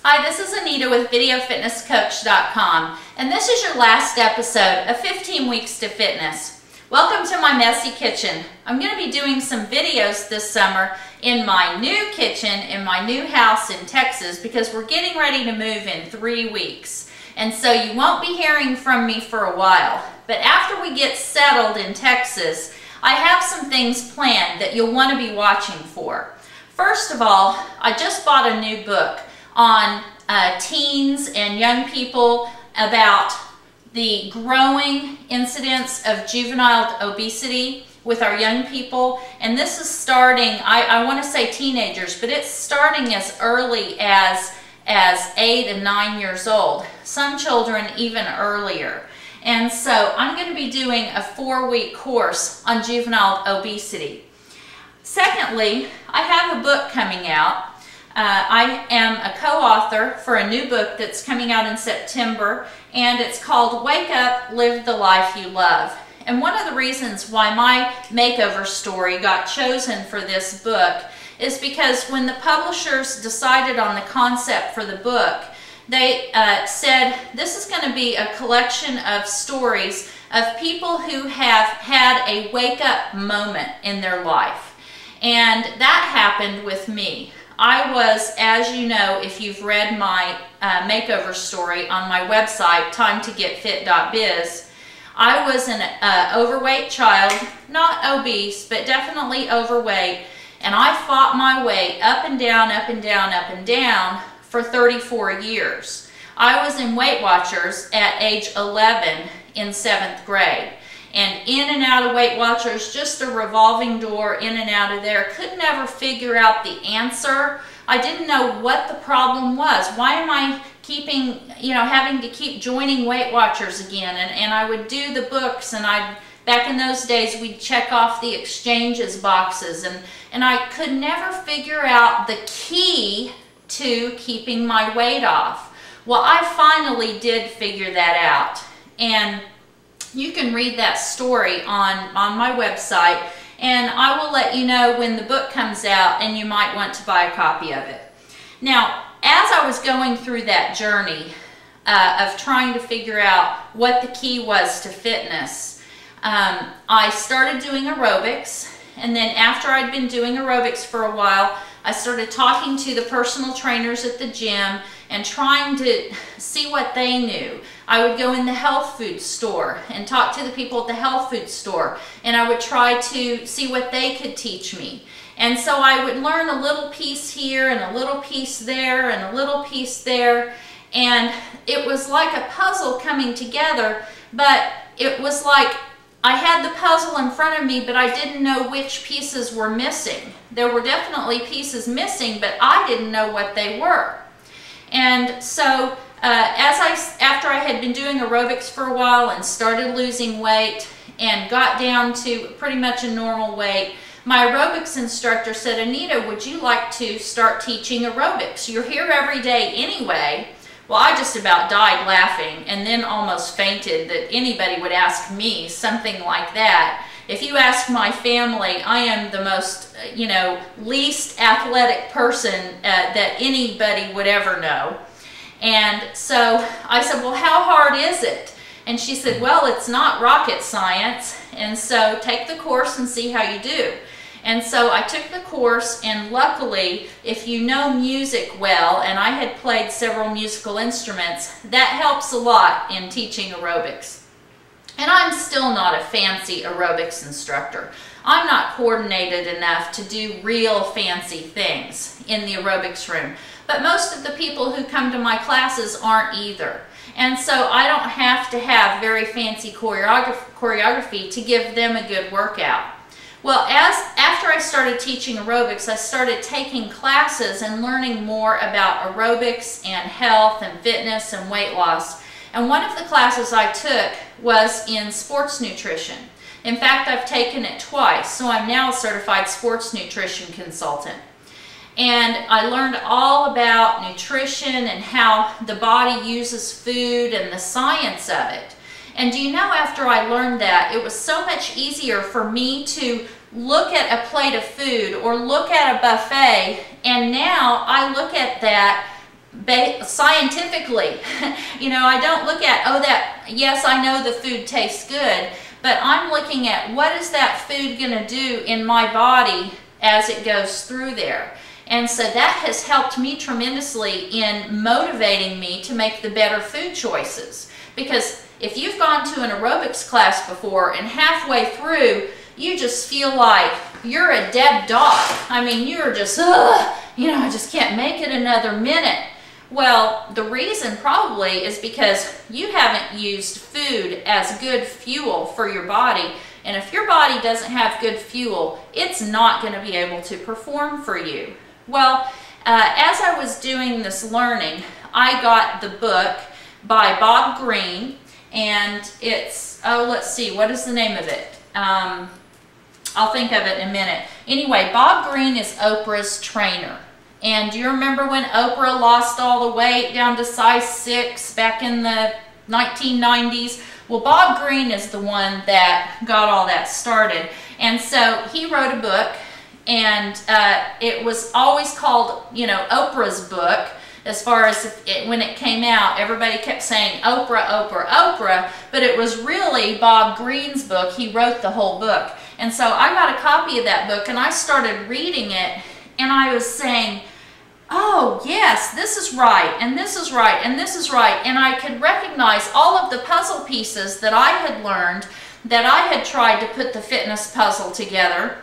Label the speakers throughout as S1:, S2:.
S1: Hi, this is Anita with VideoFitnessCoach.com, and this is your last episode of 15 Weeks to Fitness. Welcome to my messy kitchen. I'm going to be doing some videos this summer in my new kitchen in my new house in Texas because we're getting ready to move in 3 weeks. And so you won't be hearing from me for a while. But after we get settled in Texas, I have some things planned that you'll want to be watching for. First of all, I just bought a new book on teens and young people about the growing incidence of juvenile obesity with our young people. And this is starting, I want to say teenagers, but it's starting as early as 8 and 9 years old. Some children even earlier. And so I'm going to be doing a 4-week course on juvenile obesity. Secondly, I have a book coming out. I am a co-author for a new book that's coming out in September, and it's called Wake Up, Live the Life You Love. And one of the reasons why my makeover story got chosen for this book is because when the publishers decided on the concept for the book, they said this is going to be a collection of stories of people who have had a wake-up moment in their life. And that happened with me. I was, as you know, if you've read my makeover story on my website, timetogetfit.biz, I was an overweight child, not obese, but definitely overweight, and I fought my way up and down, up and down, up and down for 34 years. I was in Weight Watchers at age 11 in 7th grade. And in and out of Weight Watchers, just a revolving door in and out of there. Could never figure out the answer. I didn't know what the problem was. Why am I keeping, having to keep joining Weight Watchers again? And I would do the books, and back in those days, we'd check off the exchanges boxes, and I could never figure out the key to keeping my weight off. Well, I finally did figure that out. And you can read that story on my website, and I will let you know when the book comes out and you might want to buy a copy of it. Now, as I was going through that journey of trying to figure out what the key was to fitness, I started doing aerobics, and then after I'd been doing aerobics for a while, I started talking to the personal trainers at the gym and trying to see what they knew. I would go in the health food store and talk to the people at the health food store, and I would try to see what they could teach me. And so I would learn a little piece here and a little piece there and a little piece there, and it was like a puzzle coming together, but it was like I had the puzzle in front of me, but I didn't know which pieces were missing. There were definitely pieces missing, but I didn't know what they were. And so after I had been doing aerobics for a while and started losing weight and got down to pretty much a normal weight, my aerobics instructor said, "Anita, would you like to start teaching aerobics? You're here every day anyway." Well, I just about died laughing and then almost fainted that anybody would ask me something like that. If you ask my family, I am the most, least athletic person that anybody would ever know. And so I said, "Well, how hard is it?" And she said, "Well, it's not rocket science, and so take the course and see how you do." And so I took the course, and luckily, if you know music well, and I had played several musical instruments, that helps a lot in teaching aerobics. And I'm still not a fancy aerobics instructor. I'm not coordinated enough to do real fancy things in the aerobics room. But most of the people who come to my classes aren't either. And so I don't have to have very fancy choreography to give them a good workout. Well, after I started teaching aerobics, I started taking classes and learning more about aerobics and health and fitness and weight loss. And one of the classes I took was in sports nutrition. In fact, I've taken it twice, so I'm now a certified sports nutrition consultant. And I learned all about nutrition and how the body uses food and the science of it. And do you know, after I learned that, it was so much easier for me to look at a plate of food or look at a buffet, and now I look at that scientifically. You know, I don't look at, oh, that, yes, I know the food tastes good, but I'm looking at what is that food going to do in my body as it goes through there. And so that has helped me tremendously in motivating me to make the better food choices. Because if you've gone to an aerobics class before and halfway through, you just feel like you're a dead dog. I mean, you're just, you know, I just can't make it another minute. Well, the reason probably is because you haven't used food as good fuel for your body. And if your body doesn't have good fuel, it's not going to be able to perform for you. Well, as I was doing this learning, I got the book by Bob Greene, and it's, oh, let's see, what is the name of it? I'll think of it in a minute. Anyway, Bob Greene is Oprah's trainer. And do you remember when Oprah lost all the weight down to size 6 back in the 1990s? Well, Bob Greene is the one that got all that started. And so he wrote a book, and it was always called, you know, Oprah's book. As far as when it came out, everybody kept saying Oprah, Oprah, Oprah, but it was really Bob Greene's book. He wrote the whole book. And so I got a copy of that book, and I started reading it, and I was saying, oh, yes, this is right, and this is right, and this is right. And I could recognize all of the puzzle pieces that I had learned, that I had tried to put the fitness puzzle together.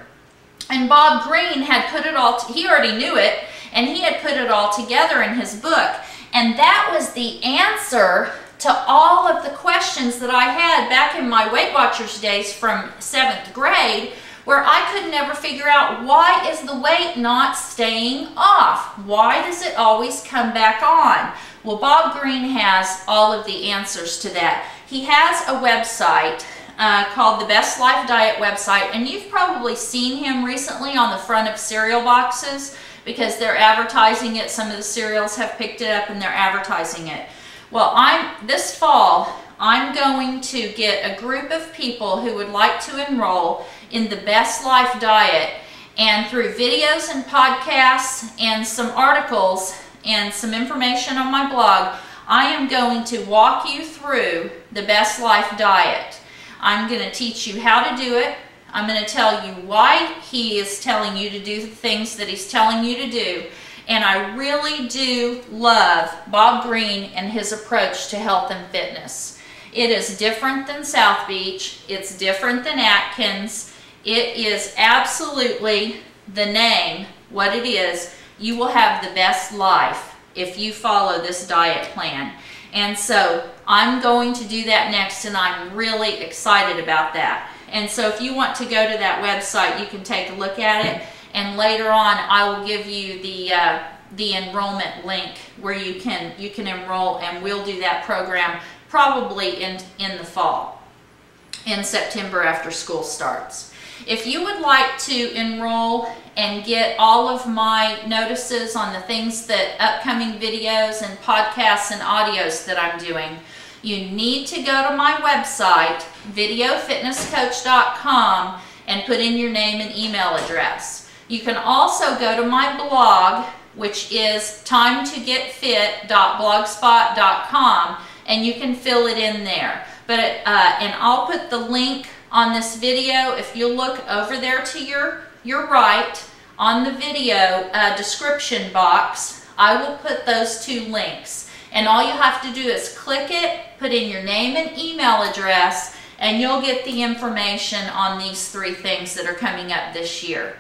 S1: And Bob Greene had put it all, he already knew it, and he had put it all together in his book. And that was the answer to all of the questions that I had back in my Weight Watchers days from 7th grade, where I could never figure out, why is the weight not staying off? Why does it always come back on? Well, Bob Greene has all of the answers to that. He has a website called the Best Life Diet website, and you've probably seen him recently on the front of cereal boxes because they're advertising it. Some of the cereals have picked it up and they're advertising it. Well, this fall, I'm going to get a group of people who would like to enroll in the Best Life Diet, and through videos and podcasts and some articles and some information on my blog, I am going to walk you through the Best Life Diet. I'm going to teach you how to do it. I'm going to tell you why he is telling you to do the things that he's telling you to do. And I really do love Bob Greene and his approach to health and fitness. It is different than South Beach. It's different than Atkins. It is absolutely the name, what it is. You will have the best life if you follow this diet plan. And so I'm going to do that next, and I'm really excited about that. And so if you want to go to that website, you can take a look at it. And later on, I will give you the enrollment link where you can enroll, and we'll do that program probably in the fall, in September after school starts. If you would like to enroll and get all of my notices on the things that upcoming videos and podcasts and audios that I'm doing, you need to go to my website, videofitnesscoach.com, and put in your name and email address. You can also go to my blog, which is timetogetfit.blogspot.com, and you can fill it in there. But and I'll put the link on this video. If you look over there to your right on the video description box, I will put those 2 links. And all you have to do is click it, put in your name and email address, and you'll get the information on these 3 things that are coming up this year.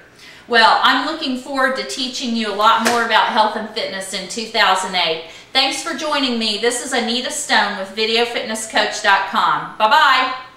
S1: Well, I'm looking forward to teaching you a lot more about health and fitness in 2008. Thanks for joining me. This is Anita Stone with videofitnesscoach.com. Bye-bye.